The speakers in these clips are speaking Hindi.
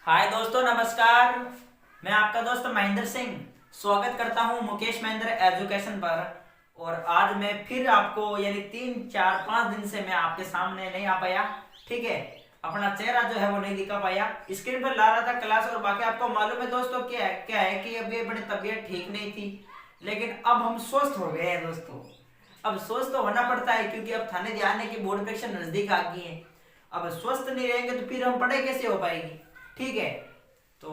हाय दोस्तों, नमस्कार। मैं आपका दोस्त महेंद्र सिंह स्वागत करता हूं मुकेश महेंद्र एजुकेशन पर। और आज मैं फिर आपको यानी 3 4 5 दिन से मैं आपके सामने नहीं आ पाया। ठीक है, अपना चेहरा जो है वो नहीं दिखा पाया, स्क्रीन पर ला रहा था क्लास। और बाकी आपको मालूम है दोस्तों क्या है कि अभी अपनी तबीयत ठीक नहीं थी, लेकिन अब हम स्वस्थ हो गए हैं दोस्तों। अब स्वस्थ तो होना पड़ता है क्योंकि अब थाने जाने की बोर्ड परीक्षा नजदीक आ गई है। अब स्वस्थ नहीं रहेंगे तो फिर हम पढ़ाई कैसे हो पाएगी। ठीक है, तो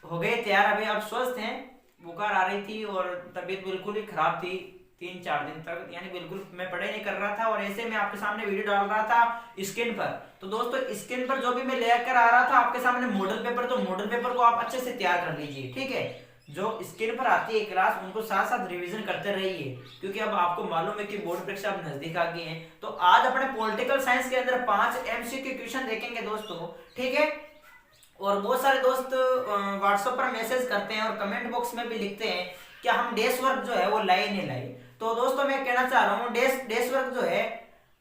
हो गए तैयार, अभी आप स्वस्थ हैं। बुखार आ रही थी और तबीयत बिल्कुल ही खराब थी 3 4 दिन तक, यानी बिल्कुल मैं पढ़ाई नहीं कर रहा था। और ऐसे मैं आपके सामने वीडियो डाल रहा था स्क्रीन पर। तो दोस्तों स्क्रीन पर जो भी मैं लेकर आ रहा था आपके सामने मॉडल पेपर, तो मॉडल पेपर को आप अच्छे से तैयार कर लीजिए। ठीक है, जो स्क्रीन पर आती है क्लास उनको साथ साथ रिवीजन करते रहिए, क्योंकि अब आपको मालूम है कि बोर्ड परीक्षा अब नजदीक आ गई है। तो आज अपने पॉलिटिकल साइंस के अंदर 5 एमसीक्यू क्वेश्चन देखेंगे दोस्तों। ठीक है, और बहुत सारे दोस्त व्हाट्सएप पर मैसेज करते हैं और कमेंट बॉक्स में भी लिखते हैं कि हम डेस्क वर्क जो है वो लाए नहीं लाए। तो दोस्तों मैं कहना चाह रहा हूँ डेस्क वर्क जो है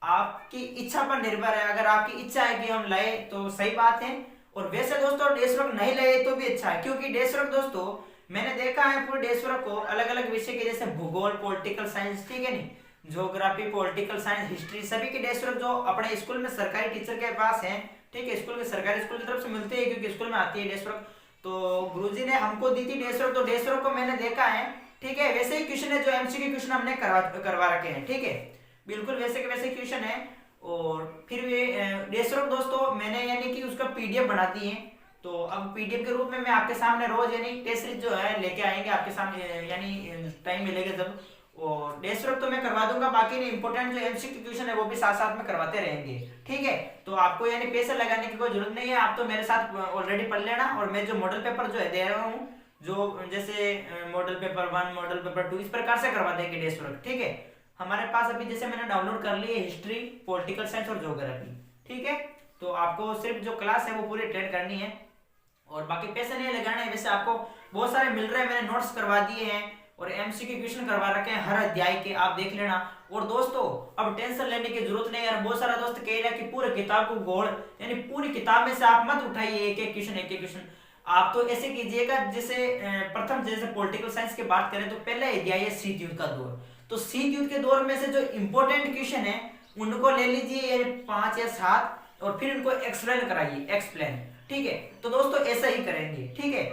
आपकी इच्छा पर निर्भर है। अगर आपकी इच्छा है कि हम लाए तो सही बात है, और वैसे दोस्तों डेस्क वर्क नहीं लाए तो भी अच्छा है, क्योंकि डेस्क वर्क दोस्तों मैंने देखा है पूरे डेस्क वर्क को अलग अलग विषय के, जैसे भूगोल, पॉलिटिकल साइंस, ठीक है नहीं, ज्योग्राफी, पॉलिटिकल साइंस, हिस्ट्री, सभी के डेस्क वर्क जो अपने स्कूल में सरकारी टीचर के पास है, ठीक है, स्कूल के सरकारी स्कूल की तरफ से मिलते हैं क्योंकि स्कूल में आती है डेस्क वर्क। तो गुरुजी ने हमको दी थी डेस्क वर्क, तो डेस्क वर्क को मैंने देखा है। ठीक है, वैसे ही क्वेश्चन है जो एमसीक्यू क्वेश्चन हमने करवा रखे हैं। ठीक है, बिल्कुल वैसे के वैसे क्वेश्चन है। और फिर वे डेस्क वर्क दोस्तों मैंने यानी कि उसका पीडीएफ बना दी है। तो अब पीडीएफ के रूप में मैं आपके सामने रोज यानी टेस्ट सीरीज जो है लेके आएंगे आपके सामने, यानी टाइम मिलेगा जब। और डेस्क वर्क तो मैं करवा दूंगा, बाकी नहीं इंपॉर्टेंट जो एमसीक्यू क्वेश्चन है वो भी साथ साथ में करवाते रहेंगे। ठीक है, तो आपको यानी पैसे लगाने की कोई जरूरत नहीं है, आप तो मेरे साथ ऑलरेडी पढ़ लेना। और मैं जो मॉडल पेपर जो है दे रहा हूँ, जो जैसे मॉडल पेपर 1, मॉडल पेपर 2, इस प्रकार से करवा देंगे डेस्क वर्क। ठीक है, हमारे पास अभी जैसे मैंने डाउनलोड कर ली है हिस्ट्री, पॉलिटिकल साइंस और ज्योग्राफी। ठीक है, तो आपको सिर्फ जो क्लास है वो पूरी अटेंड करनी है और बाकी पैसे नहीं लगाने हैं। वैसे आपको बहुत सारे मिल रहे हैं, मैंने नोट्स करवा दिए हैं और एमसीक्यू क्वेश्चन करवा रखे हैं हर अध्याय के, आप देख लेना। और दोस्तों अब टेंशन लेने की जरूरत नहीं है यार। बहुत सारा दोस्त कह रहा है कि पूरे किताब को गोल, यानी पूरी किताब में से आप मत उठाइए एक एक क्वेश्चन। आप तो ऐसे कीजिएगा, जैसे प्रथम जैसे पॉलिटिकल साइंस की बात करें तो पहले अध्याय है शीत युद्ध का दौर। तो शीत युद्ध के दौर में से जो इंपॉर्टेंट क्वेश्चन है उनको ले लीजिए 5 या 7 और फिर उनको एक्सप्लेन कराइए, एक्सप्लेन। ठीक है, तो दोस्तों ऐसा ही करेंगे। ठीक है,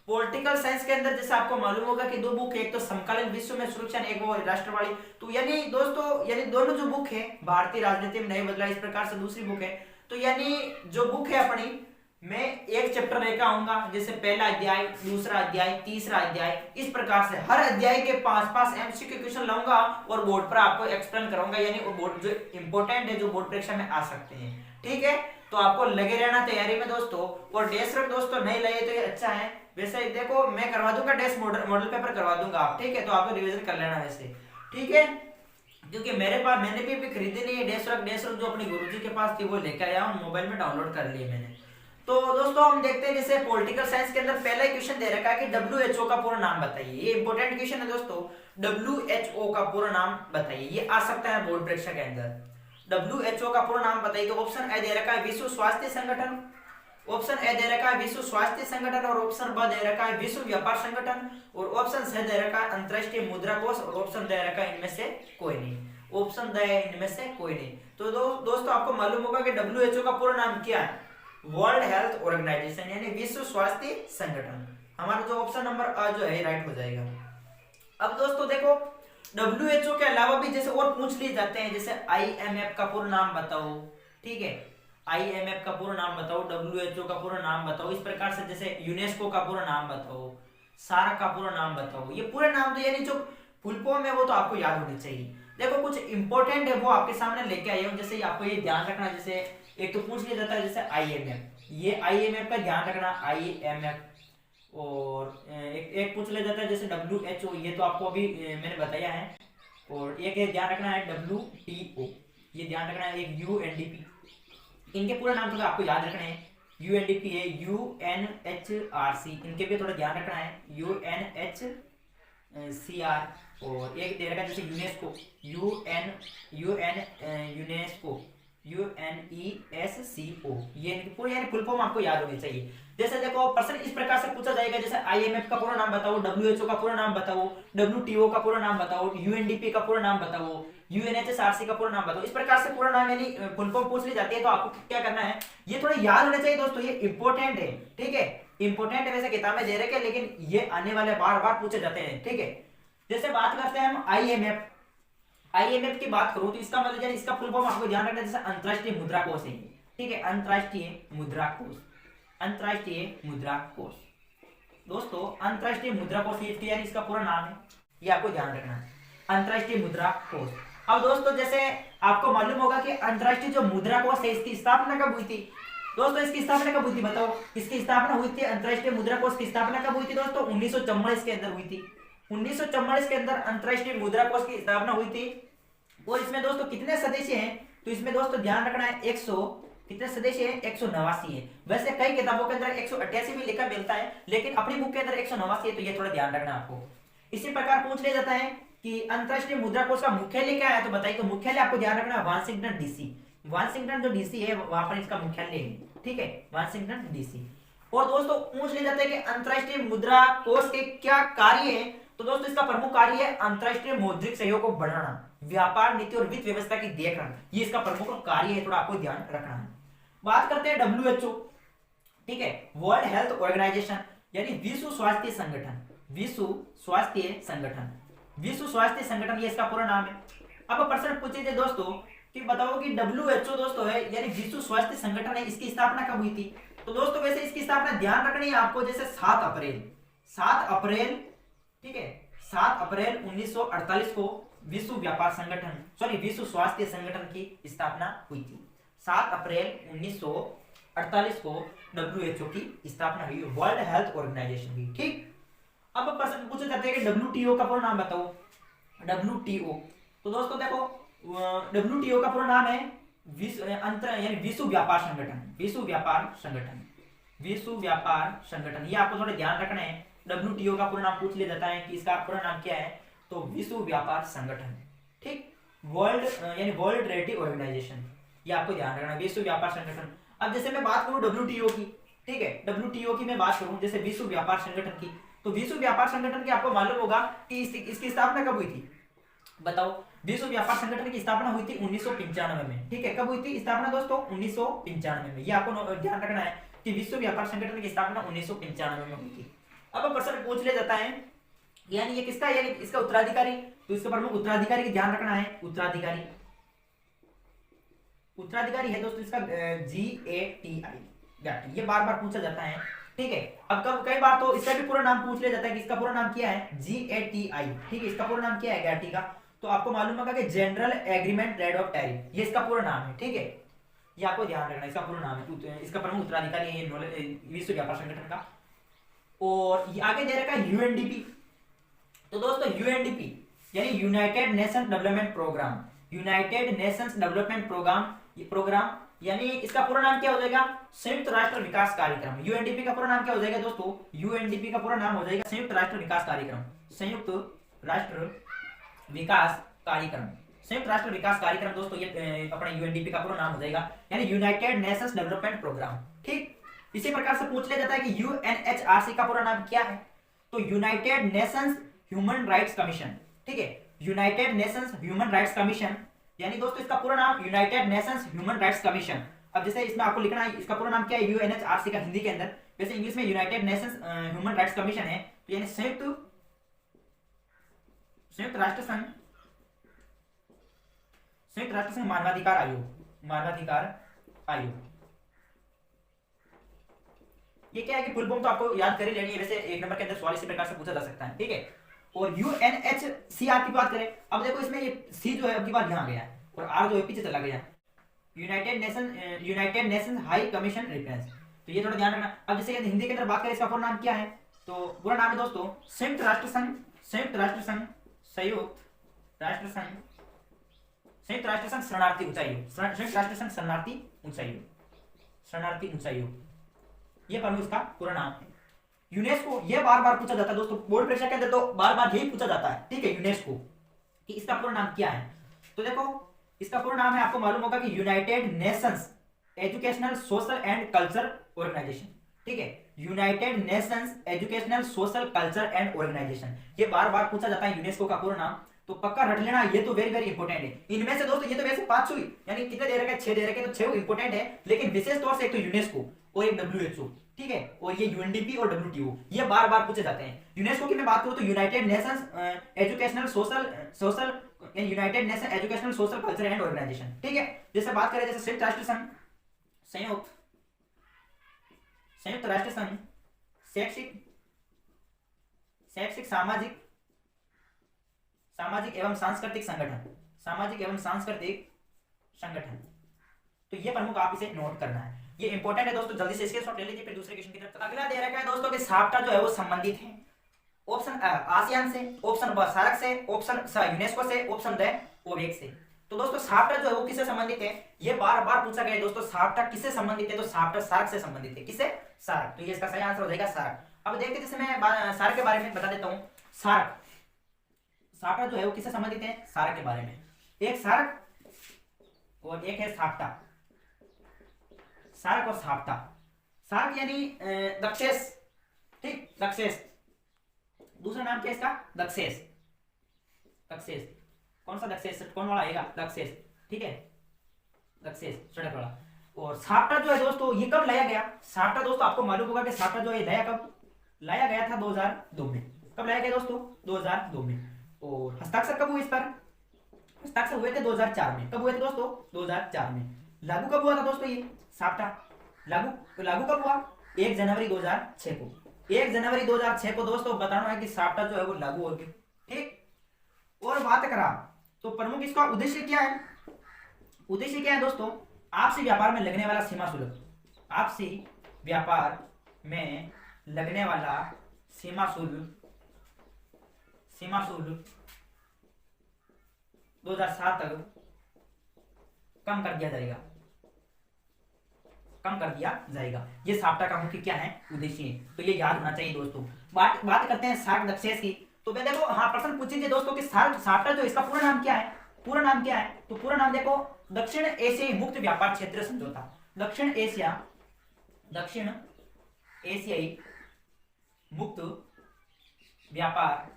पॉलिटिकल साइंस के अंदर जैसे आपको मालूम होगा कि 2 बुक है, एक तो समकालीन विश्व में सुरक्षा, एक वो राष्ट्रवादी। तो यानी दोस्तों यानी दोनों जो बुक है भारतीय राजनीति में नहीं बदला, इस प्रकार से दूसरी बुक है। तो यानी जो बुक है अपनी, मैं एक चैप्टर लेकर आऊंगा, जैसे पहला अध्याय, दूसरा अध्याय, तीसरा अध्याय, इस प्रकार से हर अध्याय के 5 एमसीक्यू क्वेश्चन लाऊंगा और बोर्ड पर आपको एक्सप्लेन करूंगा, यानी बोर्ड जो इंपॉर्टेंट है जो बोर्ड परीक्षा में आ सकते हैं। ठीक है, तो आपको लगे रहना तैयारी में दोस्तों। और डेस्क वर्क दोस्तों नहीं लगे तो ये अच्छा है। वैसे देखो मैं करवा दूंगा डेस्क मॉडल पेपर करवा दूंगा आप, ठीक है, तो आपको रिवीजन कर लेना वैसे। ठीक है, क्योंकि मेरे पास मैंने भी खरीदी नहीं है डेस्क वर्क जो अपने गुरुजी के पास थी वो लेकर आया हूँ, मोबाइल में डाउनलोड कर लिए मैंने। तो दोस्तों हम देखते हैं, जैसे पॉलिटिकल साइंस के अंदर पहला क्वेश्चन दे रखा है कि डब्ल्यूएचओ का पूरा नाम बताइए। ये इंपॉर्टेंट क्वेश्चन है दोस्तों, डब्ल्यूएचओ का पूरा नाम बताइए, ये आ सकता है बोर्ड परीक्षा के अंदर। डब्ल्यूएचओ का पूरा नाम बताइए। तो ऑप्शन ए दे रखा है विश्व स्वास्थ्य संगठन, ऑप्शन ए दे रखा है विश्व स्वास्थ्य संगठन, और ऑप्शन ब दे रखा है विश्व व्यापार संगठन, और ऑप्शन सी दे रखा है अंतरराष्ट्रीय मुद्रा कोष, और ऑप्शन दे रखा है इनमें से कोई नहीं। ऑप्शन द है इनमें से कोई नहीं। तो दोस्तों आपको मालूम होगा कि डब्ल्यूएचओ का पूरा नाम क्या है, वर्ल्ड हेल्थ ऑर्गेनाइजेशन, यानी विश्व स्वास्थ्य संगठन। हमारा जो ऑप्शन नंबर अ जो है राइट हो जाएगा। अब दोस्तों देखो डब्ल्यूएचओ के अलावा भी जैसे और पूछ लिए जाते हैं, जैसे आईएमएफ का पूरा नाम बताओ। ठीक है, आईएमएफ का पूरा नाम बताओ, डब्ल्यूएचओ का पूरा नाम बताओ, इस प्रकार से जैसे यूनेस्को का पूरा नाम बताओ, सारा का पूरा नाम बताओ। ये पूरे नाम तो यानी जो फुल फॉर्म है वो तो आपको याद होनी चाहिए। देखो कुछ इंपॉर्टेंट है वो आपके सामने लेके आया हूं, जैसे आपको ये ध्यान रखना, जैसे एक तो पूछ लिया जाता है जैसे आईएमएफ, ये आईएमएफ का ध्यान रखना, आईएमएफ। और एक पूछ लिया जाता है जैसे डब्ल्यूएचओ, ये तो आपको अभी मैंने बताया है। और एक ध्यान रखना है डब्ल्यूटीओ, ये ध्यान रखना है, एक यूएनडीपी। इनके पूरे नाम तो आपको याद रखने हैं, यूएनडीपी है, यूएनएचआरसी, इनके भी थोड़ा ध्यान रखना है, यूएनएचसीआर। और एक दे रखा है जैसे यूनेस्को, यूएन यूनेस्को, UNESCO, ये पूरी यानी फुल फॉर्म आपको याद होनी चाहिए। जैसे देखो प्रश्न इस प्रकार से पूछा जाएगा, जैसे IMF का पूरा नाम बताओ, WHO का पूरा नाम बताओ, WTO का पूरा नाम बताओ, UNDP का पूरा नाम बताओ, UNHRC का पूरा नाम बताओ। इस प्रकार से पूरा नाम यानी फुल फॉर्म पूछ ली जाती है, तो आपको क्या करना है, ये थोड़ा याद होना चाहिए दोस्तों, ये इंपॉर्टेंट है, ठीक है, इंपॉर्टेंट है। वैसे किताब में दे रखे हैं, लेकिन ये आने वाले बार बार पूछे जाते हैं, ठीक है। जैसे बात करते हैं हम IMF की बात करूं तो इसका मतलब यानी इसका फुल फॉर्म आपको ध्यान रखना है, जैसे अंतरराष्ट्रीय मुद्रा कोष है, ठीक है, अंतरराष्ट्रीय मुद्रा कोष, अंतरराष्ट्रीय मुद्रा कोष। दोस्तों अंतरराष्ट्रीय मुद्रा कोष ये यानी इसका पूरा नाम है, ये आपको ध्यान रखना है, अंतरराष्ट्रीय मुद्रा कोष। अब दोस्तों जैसे आपको मालूम होगा कि अंतरराष्ट्रीय जो मुद्रा कोष है इसकी स्थापना कब हुई थी। दोस्तों इसकी स्थापना कब हुई थी बताओ, इसकी स्थापना हुई थी, अंतरराष्ट्रीय मुद्रा कोष की स्थापना कब हुई थी दोस्तों, 1944 के अंदर हुई थी। 1944 के अंदर अंतरराष्ट्रीय मुद्रा कोष की स्थापना हुई थी। और इसमें दोस्तों कितने सदस्य हैं, तो इसमें दोस्तों ध्यान रखना है 100 कितने सदस्य हैं, 189 है। वैसे कई किताबों के अंदर 188 भी लिखा मिलता है, लेकिन अपनी बुक के अंदर 189 है, तो ये थोड़ा ध्यान रखना आपको। इसी प्रकार पूछ लिया जाता है कि अंतरराष्ट्रीय मुद्रा कोष का मुख्यालय क्या है, तो बताइए। तो मुख्यालय आपको ध्यान रखना है वाशिंगटन डीसी, वाशिंगटन जो डीसी है वहां पर इसका मुख्यालय है, ठीक है, वाशिंगटन डीसी। और दोस्तों पूछ लिया जाता है कि अंतरराष्ट्रीय मुद्रा कोष के क्या कार्य है, तो दोस्तों इसका प्रमुख कार्य है अंतरराष्ट्रीय मौद्रिक सहयोग को बढ़ाना, व्यापार नीति और वित्त व्यवस्था की देखरेख, ये इसका प्रमुख कार्य है, थोड़ा आपको ध्यान रखना है। बात करते हैं WHO, ठीक है, वर्ल्ड हेल्थ ऑर्गेनाइजेशन यानी विश्व स्वास्थ्य संगठन, विश्व स्वास्थ्य संगठन, विश्व स्वास्थ्य संगठन ये इसका पूरा नाम है। अब प्रश्न पूछे थे दोस्तों कि बताओ कि WHO दोस्तों है यानी विश्व स्वास्थ्य संगठन है, इसकी स्थापना कब हुई थी। तो दोस्तों वैसे इसकी स्थापना ध्यान रखनी है आपको, जैसे 7 अप्रैल, ठीक है, 7 अप्रैल 1948 को विश्व व्यापार संगठन विश्व स्वास्थ्य संगठन की स्थापना हुई थी। 7 अप्रैल 1948 को WHO की स्थापना हुई, वर्ल्ड हेल्थ ऑर्गेनाइजेशन की, ठीक। अब प्रश्न पूछे जाते हैं कि WTO का पूरा नाम बताओ, WTO। तो दोस्तों देखो WTO का पूरा नाम है विश्व व्यापार संगठन, विश्व व्यापार संगठन, विश्व व्यापार संगठन, ये आपको थोड़ा ध्यान रखना है। WTO का पूरा नाम पूछ लिया जाता है कि इसका पूरा नाम क्या है, तो विश्व व्यापार संगठन, ठीक, वर्ल्ड यानी वर्ल्ड ट्रेड ऑर्गेनाइजेशन, ये आपको ध्यान रखना, विश्व व्यापार संगठन। अब जैसे मैं बात करूं WTO की, ठीक है, WTO की मैं बात करूं जैसे विश्व व्यापार संगठन की, तो विश्व व्यापार संगठन की आपको मालूम होगा कि इसकी स्थापना कब हुई थी, बताओ। विश्व व्यापार संगठन की स्थापना हुई थी 1995 में, ठीक है, कब हुई थी स्थापना दोस्तों, 1995 में, ये आपको ध्यान रखना है कि विश्व व्यापार संगठन की स्थापना 1995 में हुई थी। अब प्रश्न पूछ लिया जाता है यानी ये किसका, यानी इसका उत्तराधिकारी, तो इसके प्रमुख उत्तराधिकारी का ध्यान रखना है, उत्तराधिकारी है दोस्तों इसका GATI, ये बार बार पूछा जाता है, ठीक है। अब कई बार तो इसका भी पूरा नाम पूछ लिया जाता है कि इसका पूरा नाम क्या है, GATI, ठीक है, इसका पूरा नाम क्या है GATI का, तो आपको मालूम होगा कि general agreement rate of tariff, ये इसका पूरा नाम है, ठीक है, ये आपको ध्यान रखना, इसका पूरा नाम है, इसका प्रमुख उत्तराधिकारी है विश्व व्यापार संगठन का। और ये आगे दे रखा है UNDP, तो दोस्तों UNDP यानी United Nations Development Programme, United Nations Development Programme यानी इसका पूरा नाम क्या हो जाएगा, संयुक्त राष्ट्र विकास कार्यक्रम। UNDP का पूरा नाम क्या हो जाएगा दोस्तों, UNDP का पूरा नाम हो जाएगा संयुक्त राष्ट्र विकास कार्यक्रम, संयुक्त राष्ट्र विकास कार्यक्रम, संयुक्त राष्ट्र विकास कार्यक्रम दोस्तों, ये अपना UNDP का पूरा नाम हो जाएगा यानी यूनाइटेड नेशंस डेवलपमेंट प्रोग्राम, ठीक। इसी प्रकार से पूछ लिया जाता है कि UNHRC का पूरा नाम क्या है, तो United Nations human rights commission, ठीक है, United Nations human rights commission, यानी दोस्तों इसका पूरा नाम United Nations human rights commission. अब जैसे इसमें आपको लिखना है इसका पूरा नाम क्या है, UNHRC का हिंदी के अंदर, वैसे इंग्लिश में United Nations human rights commission है, तो यानी संयुक्त राष्ट्र संघ मानवाधिकार आयोग, ये क्या है कि फुल फॉर्म तो आपको याद कर ही लेनी है, वैसे एक नंबर के अंदर सवाल इसी प्रकार से पूछा जा सकता है, ठीक है। और UNHCR की बात करें, अब देखो इसमें ये C जो है अब की बात यहाँ गया है और R जो है पीछे चला गया, United nation high commission reference, तो ये थोड़ा ध्यान रखना। अब जैसे हिंदी के अंदर बात करें इसका पूरा नाम क्या है, तो पूरा नाम है दोस्तों संयुक्त राष्ट्र संघ शरणार्थी उच्चायोग, ये प्रमुख इसका पूरा नाम है। यूनेस्को, ये बार बार पूछा जाता है दोस्तों, बोर्ड परीक्षा के अंदर तो बार बार यही पूछा जाता है, ठीक है, यूनेस्को कि इसका पूरा नाम क्या है। तो देखो इसका पूरा नाम है, आपको मालूम होगा कि United Nations educational social and culture organisation. ठीक है, United Nations educational social culture and organisation. ये बार बार पूछा जाता है यूनेस्को का पूरा नाम, तो पक्का रट लेना, ये तो वेरी वेरी इंपॉर्टेंट है। इनमें से दोस्तों ये तो वैसे 5 हुई, यानी कितने दे रखे हैं, 6 दे रखे हैं, तो 6 इंपॉर्टेंट है, लेकिन विशेष तौर से एक तो यूनेस्को और एक डब्ल्यूएचओ, ठीक है, और ये यूएनडीपी और डब्ल्यूटीओ, ये बार बार पूछे जाते हैं। यूनेस्को की मैं बात करूं तो United Nations educational social United Nation educational social culture and organisation. ठीक है, जैसे बात करें जैसे संयुक्त राष्ट्र संघ, संयुक्त राष्ट्र संघ शैक्षिक सामाजिक एवं सांस्कृतिक संगठन, सामाजिक एवं सांस्कृतिक संगठन। तो ये प्रमुख आप इसे नोट करना है, ये इंपॉर्टेंट है दोस्तों, जल्दी से इसके शॉट ले लीजिए, फिर दूसरे क्वेश्चन की तरफ। अगला दे रखा है दोस्तों कि साप्टा जो है वो संबंधित है, ऑप्शन आसियान से, ऑप्शन ब सार्क से, ऑप्शन यूनेस्को से, ऑप्शन द ओपेक से। तो दोस्तों साप्टा जो है वो किससे संबंधित है, ये बार बार पूछा गया है दोस्तों, साप्टा किससे संबंधित है, तो साप्टा सार्क से संबंधित है। किससे? सार्क। तो ये इसका सही आंसर हो जाएगा सार्क। अब देखते हैं, जैसे मैं सार्क के बारे में बता देता हूं। सार्क, साप्टा जो है वो किससे संबंधित है, सार्क के बारे में। एक सार्क और एक है साप्टा, सार्क और साप्टा। सार्क यानी दक्षेस, ठीक, दक्षेस, दूसरा नाम क्या है इसका, दक्षेस, दक्षेस, कौन सा दक्षेस, कौन वाला आएगा, दक्षेस, ठीक है, दक्षेस सड़क वाला। और साप्टा जो है दोस्तों ये कब लाया गया, साप्टा दोस्तों आपको मालूम होगा कि साप्टा जो है लाया कब, लाया गया था 2002 में। कब लाया गया दोस्तों, 2002 में। और हस्ताक्षर कब हुए इस पर, हस्ताक्षर हुए थे 2004 में। कब हुए थे दोस्तों, 2004 में। लागू कब हुआ था दोस्तों ये साप्टा, लागू कब हुआ, 1 जनवरी 2006 को। 1 जनवरी 2006 को दोस्तों बताना है कि साप्टा जो है वो लागू हो गया। ठीक, और बात करा तो प्रमुख इसका उद्देश्य क्या है, उद्देश्य क्या है दोस्तों, आपसी व्यापार में लगने वाला सीमा शुल्क, आपसी व्यापार में लगने वाला सीमा शुल्क 2007 तक कम कर दिया जाएगा, कम कर दिया जाएगा। ये साप्टा का मुख्य क्या है, उद्देश्य है, तो ये याद होना चाहिए दोस्तों। बात करते हैं सार्क दक्षेस की। तो मैं देखो हाँ प्रश्न पूछिए दोस्तों कि साप्टा जो इसका पूरा नाम क्या है, पूरा नाम क्या है, तो पूरा नाम देखो दक्षिण एशियाई मुक्त व्यापार क्षेत्र समझौता, दक्षिण एशियाई मुक्त व्यापार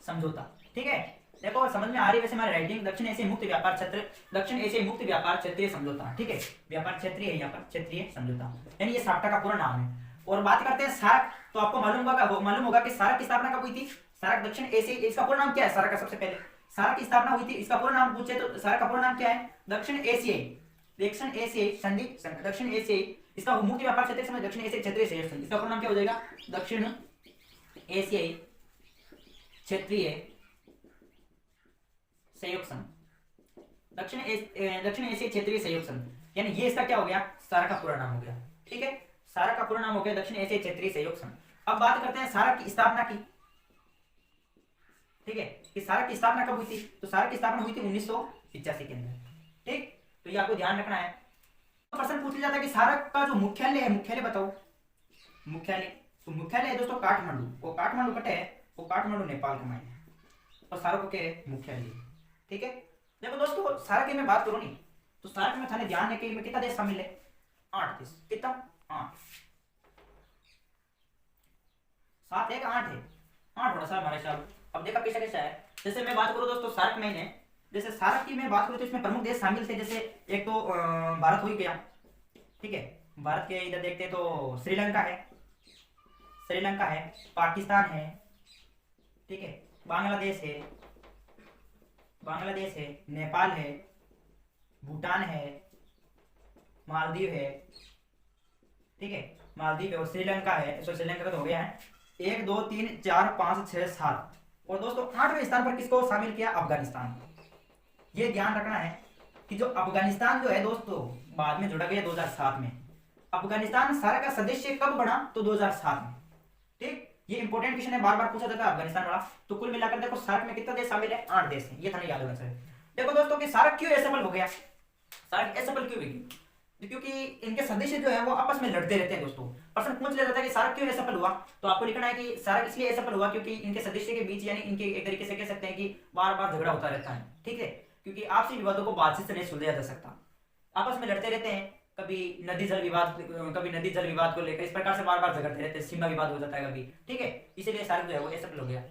समझौता। ठीक है, देखो समझ में आ रही है वैसे हमारी राइटिंग, दक्षिण एशियाई मुक्त व्यापार क्षेत्र, दक्षिण एशियाई मुक्त व्यापार क्षेत्रीय समझौता। ठीक है, व्यापार क्षेत्रीय है यहाँ पर, क्षेत्रीय समझौता, यानी ये साप्टा का पूरा नाम है। और बात करते हैं सार्क, तो आपको मालूम होगा कि सार्क की स्थापना कब हुई थी, सार्क दक्षिण एशियाई, इसका पूरा नाम क्या है सार्क का, सबसे पहले सार्क की स्थापना हुई थी, इसका पूरा नाम पूछे तो सार्क का पूरा नाम क्या है, दक्षिण एशियाई संधि, दक्षिण एशियाई, इसका मुक्त व्यापार क्षेत्र समझ, दक्षिण एशियाई क्षेत्रीय सहयोग संधि, इसका पूरा नाम क्या हो जाएगा, दक्षिण एशियाई क्षेत्रीय सहयोग संघ, दक्षिण एशियाई क्षेत्रीय सहयोग संघ, यानी ये इसका क्या हो गया, सार्क का पूरा नाम हो गया। ठीक है, सार्क का पूरा नाम हो गया दक्षिण एशियाई क्षेत्रीय सहयोग संघ। अब बात करते हैं सार्क की स्थापना की। ठीक है, कि सार्क की स्थापना कब हुई थी, तो सार्क की स्थापना हुई थी 1985 के अंदर। ठीक, तो ये आपको ध्यान रखना है। तो प्रश्न पूछ लिया जाता है कि सार्क का जो मुख्यालय है, मुख्यालय बताओ, मुख्यालय, तो मुख्यालय है दोस्तों काठमांडू, वो काठमांडू कटे है, वो काठमांडू नेपाल के मायने, और सार्क के मुख्यालय। ठीक है, देखो दोस्तों सार्क की मैं बात करूं नहीं, तो सार्क में थाने ध्यान है कि में कितना देश शामिल है, 8 देश, कितना, 8, 7 है 8 है, 8 थोड़ा सा हमारे साथ। अब देखा कैसा कैसा है, जैसे मैं बात करूं दोस्तों सार्क में है, जैसे सार्क की मैं बात करूं तो इसमें प्रमुख देश शामिल थे, जैसे एक तो भारत हो ही गया। ठीक है, भारत के इधर देखते हैं तो श्रीलंका है, पाकिस्तान है, ठीक है, बांग्लादेश है, नेपाल है, भूटान है, मालदीव है, ठीक है, मालदीव है, और श्रीलंका है, तो श्रीलंका का तो हो गया है, 1 2 3 4 5 6 7, और दोस्तों 8वें स्थान पर किसको शामिल किया, अफगानिस्तान। ये ध्यान रखना है कि जो अफगानिस्तान जो है दोस्तों बाद में जुड़ा गया 2007 में। अफगानिस्तान सार्क का सदस्य कब बना, तो 2007 में। ठीक, ये इंपॉर्टेंट क्वेश्चन है, बार बार पूछा जाता है अफगानिस्तान वाला। तो कुल मिलाकर देखो सार्क में कितना देश शामिल है, 8 देश है, ये थाने याद होना चाहिए। देखो दोस्तों कि सार्क क्यों असफल हो गया, सार्क असफल क्यों हुई, क्योंकि इनके सदस्य जो है वो आपस में लड़ते रहते हैं दोस्तों। प्रश्न पूछ लिया जाता है कि सार्क क्यों असफल हुआ, तो आपको लिखना है कि सार्क इसलिए असफल हुआ क्योंकि इनके सदस्य के बीच, यानी इनके एक तरीके से कह सकते हैं कि बार बार झगड़ा होता रहता है। ठीक है, क्योंकि आपसी विवादों को बातचीत से नहीं सुलझाया जा सकता। आपस में लड़ते रहते हैं, कभी नदी जल विवाद को लेकर इस प्रकार से बार बार झगड़ते रहते हैं, सीमा विवाद हो जाता है कभी, ठीक है। इसीलिए सारे जो है वो ऐसा हो गया।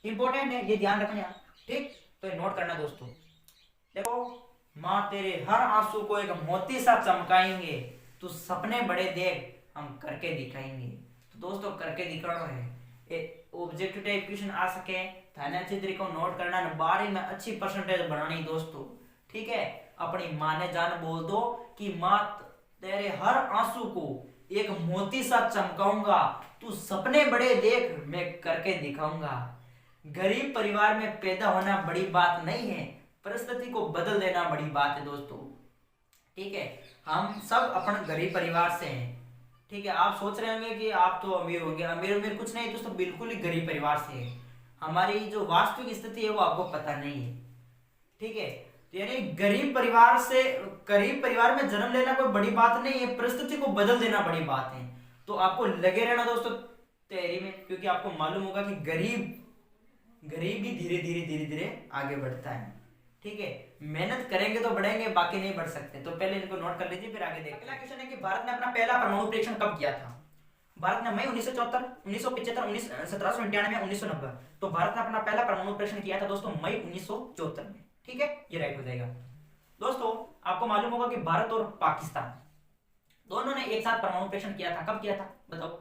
इंपॉर्टेंट है, ये ध्यान रखना, ठीक। तो ये नोट करना दोस्तों। देखो, माँ तेरे हर आंसू को एक मोती सा चमकाएंगे, तू सपने बड़े देख हम करके दिखाएंगे। तो दोस्तों करके दिखाना है, ऑब्जेक्टिव टाइप क्वेश्चन आ सके थाने अच्छी तरीके को नोट करना, 12 में अच्छी परसेंटेज बनानी दोस्तों, ठीक है। अपनी माँ ने जान बोल दो कि माँ तेरे हर आंसू को एक मोती सा चमकाऊंगा, तू सपने बड़े देख मैं करके दिखाऊंगा। गरीब परिवार में पैदा होना बड़ी बात नहीं है, परिस्थिति को बदल देना बड़ी बात है दोस्तों, ठीक है। हम सब अपन गरीब परिवार से हैं, ठीक है। आप सोच रहे होंगे कि आप तो अमीर होंगे, अमीर कुछ नहीं दोस्तों, बिल्कुल ही गरीब परिवार से है। हमारी जो वास्तविक स्थिति है वो आपको पता नहीं है, ठीक है। तो यानी गरीब परिवार में जन्म लेना कोई बड़ी बात नहीं है, परिस्थिति को बदल देना बड़ी बात है। तो आपको लगे रहना दोस्तों तैयारी में, क्योंकि आपको मालूम होगा कि गरीब भी धीरे धीरे आगे बढ़ता है, ठीक है। मेहनत करेंगे तो बढ़ेंगे, बाकी नहीं बढ़ सकते। तो पहले इनको नोट कर लीजिए, फिर आगे देखते हैं। अगला क्वेश्चन है कि भारत ने अपना पहला परमाणु परीक्षण कब किया था? भारत ने मई 1974, 1975, 1799, 1990। तो भारत ने अपना पहला परमाणु परीक्षण किया था दोस्तों मई 1974 में, ठीक है। ये राइट हो जाएगा। दोस्तों आपको मालूम होगा कि भारत और पाकिस्तान दोनों ने एक साथ परमाणु परीक्षण किया था। कब किया था बताओ?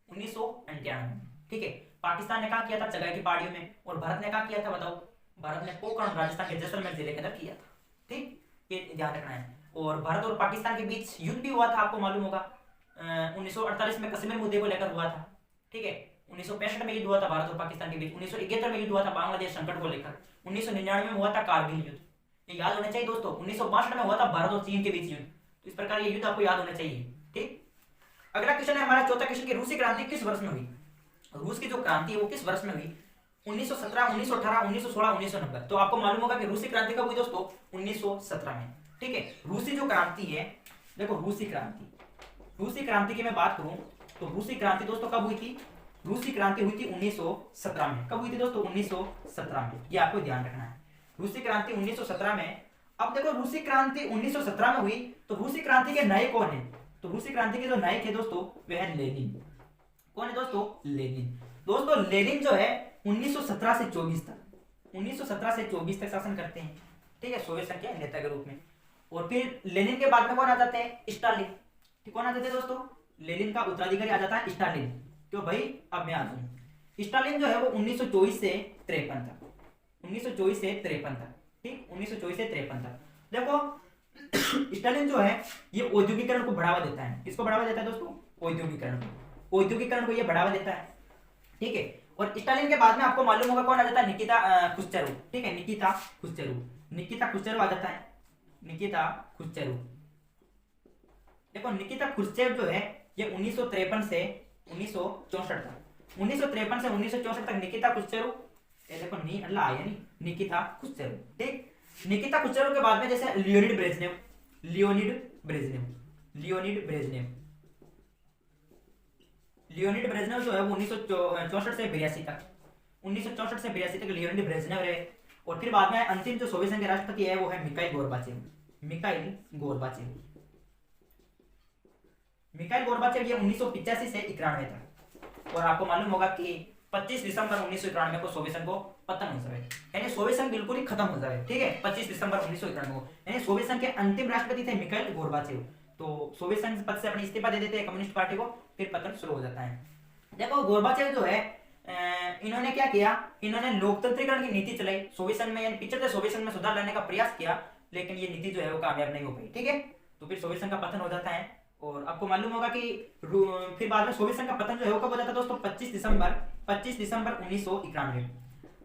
1998 में, ठीक है। पाकिस्तान ने कहा किया था? चगाई की पहाड़ियों में। और भारत ने कहा किया था बताओ? भारत ने पोखरण राजस्थान के जैसलमेर जिले के अंदर किया था, ठीक। ये ध्यान रखना है। और भारत और पाकिस्तान के बीच युद्ध भी हुआ था, आपको मालूम होगा। 1948 में कश्मीर मुद्दे को लेकर हुआ था, ठीक है। 1965 में युद्ध हुआ था भारत और पाकिस्तान के बीच। 1971 में युद्ध हुआ था बांग्लादेश संकट को लेकर। 1999 में हुआ था कारगिल युद्ध, ये याद होना चाहिए दोस्तों। 1962 में हुआ था भारत और चीन के बीच युद्ध। तो इस प्रकार ये युद्ध आपको याद होना चाहिए, ठीक। अगला क्वेश्चन है हमारा चौथा क्वेश्चन कि रूसी क्रांति किस वर्ष में हुई? रूस की जो क्रांति है वो किस वर्ष में हुई? 1917, 1918, 1916, 1990। तो आपको मालूम होगा कि रूसी क्रांति कब हुई दोस्तों? 1917 में, ठीक है। रूसी जो क्रांति है, देखो रूसी क्रांति की मैं बात करूं तो रूसी क्रांति दोस्तों कब हुई थी? रूसी क्रांति हुई थी 1917 में। कब हुई थी दोस्तों? 1917 में। ये आपको ध्यान रखना है, रूसी क्रांति 1917 में। अब देखो रूसी क्रांति 1917 में हुई, तो रूसी क्रांति के नायक कौन है? तो रूसी क्रांति के जो नायक है दोस्तों वह है लेनिन। कौन है दोस्तों? लेनिन। दोस्तों लेनिन जो है 1917 से 24 तक शासन करते हैं, ठीक है, सोवियत संघ के नेता के रूप में। और फिर लेनिन के बाद में कौन आ जाते हैं? स्टालिन। ठीक, कौन आ जाते हैं दोस्तों? लेनिन का उत्तराधिकारी आ जाता है स्टालिन। क्यों भाई? अब मैं आ जाऊं। स्टालिन जो है वो 1924 से 53 तक, 1924 से 53 तक, ठीक, 1924 से 53 तक। देखो स्टालिन जो है ये औद्योगिकरण को बढ़ावा देता है। किसको बढ़ावा देता है दोस्तों? औद्योगिकरण को ये बढ़ावा देता है, ठीक है। और स्टालिन के बाद में आपको मालूम होगा कौन आ जाता है? निकिता खुश्चेव, ठीक है, निकिता खुश्चेव आ जाता है, निकिता खुश्चेव। देखो निकिता खुश्चेव जो है ये 1953 से 1964 तक, 1953 से 1964 तक निकिता खुश्चेव, ये देखो नी अल्लाह आया नहीं, निकिता खुश्चेव, ठीक। निकिता खुश्चेव के बाद में जैसे लियोनिड ब्रेजनेव जो है वो 1964 से 82 तक, 1964 से 82 तक लियोनिड ब्रेजनेव रहे। और फिर बाद में अंतिम जो सोवियत संघ के राष्ट्रपति है वो है मिखाइल गोर्बाचेव। ये 1985 से 91 तक। और आपको मालूम होगा कि 25 दिसंबर 1991 को सोवियत संघ को पतन हो जाए, यानी सोवियत संघ बिल्कुल ही खत्म हो जाए, ठीक है, 25 दिसंबर 1991 को। यानी सोवियत संघ के अंतिम राष्ट्रपति थे मिखाइल गोर्बाचेव। तो सोवियत संघ पद से अपनी इस्तीफा दे देते हैं कम्युनिस्ट पार्टी को, फिर पतन शुरू हो जाता है। देखो गोर्बाचेव जो है इन्होंने क्या किया? इन्होंने लोकतंत्रीकरण की नीति चलाई सोवियत संघ में, यानी पिछड़ते सोवियत संघ में सुधार लाने का प्रयास किया, लेकिन ये नीति जो है वो कामयाब नहीं हो पाई, ठीक है। तो फिर सोवियत संघ का पतन हो जाता है। और आपको मालूम होगा कि फिर बाद में सोवियत संघ का पतन जो है वो कब हो जाता है दोस्तों? 25 दिसंबर 1991।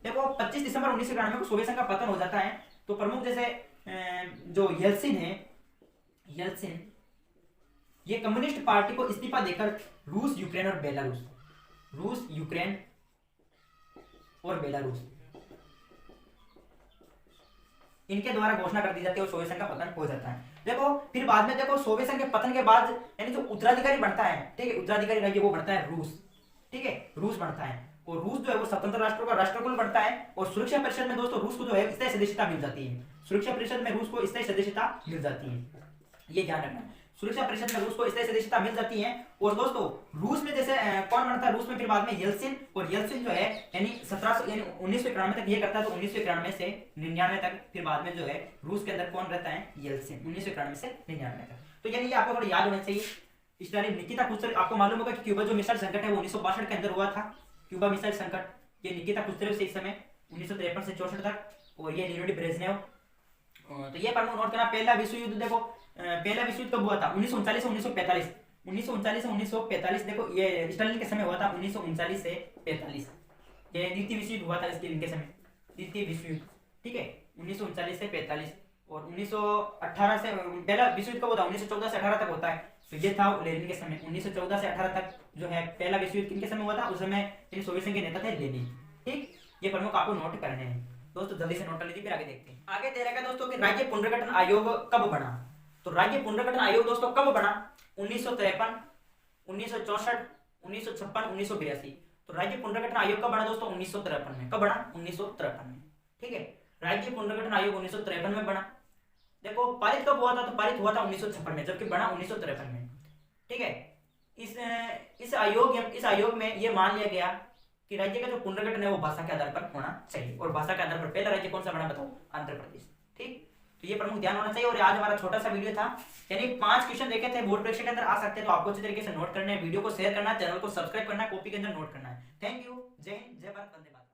देखो 25 दिसंबर 1991 को सोवियत संघ का पतन हो जाता है। तो प्रमुख जैसे जो येल्सिन है, ये कम्युनिस्ट पार्टी को इस्तीफा देकर रूस, यूक्रेन और बेलारूस इनके द्वारा घोषणा कर दी जाती है और सोवियत संघ का पतन हो जाता है। देखो फिर बाद में देखो सोवियत संघ के पतन के बाद यानी जो उत्तराधिकारी बढ़ता है, ठीक है, उत्तराधिकारी राज्य वो बढ़ता है रूस, ठीक है, रूस बढ़ता है। और रूस जो है वो स्वतंत्र राष्ट्रों का राष्ट्रकुल बनता है। और सुरक्षा परिषद में दोस्तों रूस को जो है स्थायी सदस्यता मिल जाती है। सुरक्षा परिषद में रूस को स्थायी सदस्यता मिल जाती है, ये ध्यान रखना। सुरक्षा परिषद में रूस को स्थायी सदस्यता मिल जाती है। और दोस्तों रूस में जैसे कौन बनता है, रूस में फिर बाद में येल्सिन, और येल्सिन जो है यानी 1700 यानी 1991 तक ये करता है, तो 1991 से 99 तक फिर बाद में जो है रूस के अंदर कौन रहता है, येल्सिन, 1991 से 99 तक। तो यानी ये आपको थोड़ा याद होना चाहिए। स्टालिन निकिता कुचरेव, आपको मालूम होगा कि क्यूबा जो मिसाइल संकट है वो 1962 के अंदर हुआ था, क्यूबा मिसाइल संकट, ये निकिता कुचरेव से इस समय 1953 से 64 तक, और ये लीनिड ब्रेजनेव। तो ये प्रमुख नोट करना। पहला विश्व युद्ध देखो, पहला विश्व युद्ध कब हुआ था, 1939 से 1945, 1939 से 1945 देखो ये स्टालिन के समय हुआ था, 1939 से 45। ये द्वितीय विश्व युद्ध हुआ था स्टालिन के समय, द्वितीय विश्व युद्ध, ठीक है, 1939 से 45। और 1918 से पहला विश्व युद्ध कब होता है, 1914 से 18 तक होता है, तो ये था लेनिन के समय। 1914 से 18 तक जो है पहला विश्व युद्ध किनके समय हुआ था, उस समय सोवियत संघ के नेता थे लेनिन। ठीक, ये प्रमुख आपको नोट करने हैं दोस्तों, जल्दी से नोट कर लीजिए, फिर आगे देखते हैं। आगे दे रखा है दोस्तों कि राज्य पुनर्गठन आयोग कब बना। तो राज्य पुनर्गठन आयोग दोस्तों कब बना, 1953, 1964, 1956, 1982। तो राज्य पुनर्गठन आयोग कब बना दोस्तों, 1953 में। कब बना, 1953 में, ठीक है। राज्य पुनर्गठन आयोग 1953 में बना। देखो पारित कब हुआ था, तो पारित हुआ था 1956 में, जबकि बना 1953 में, ठीक है। इस आयोग में ये मान लिया गया कि राज्य का जो पुनर्गठन है वो भाषा के आधार पर होना चाहिए, और भाषा के आधार पर पहला राज्य कौन सा बना बताओ, आंध्र प्रदेश। ठीक, तो ये प्रमुख ध्यान होना चाहिए। और आज हमारा छोटा सा वीडियो था, यानी 5 क्वेश्चन देखे थे, बोर्ड परीक्षा के अंदर आ सकते हैं, तो आपको अच्छी तरीके से नोट करना है, वीडियो को शेयर करना है, चैनल को सब्सक्राइब करना है, कॉपी के अंदर नोट करना है। थैंक यू, जय हिंद, जय भारत, वंदे मातरम।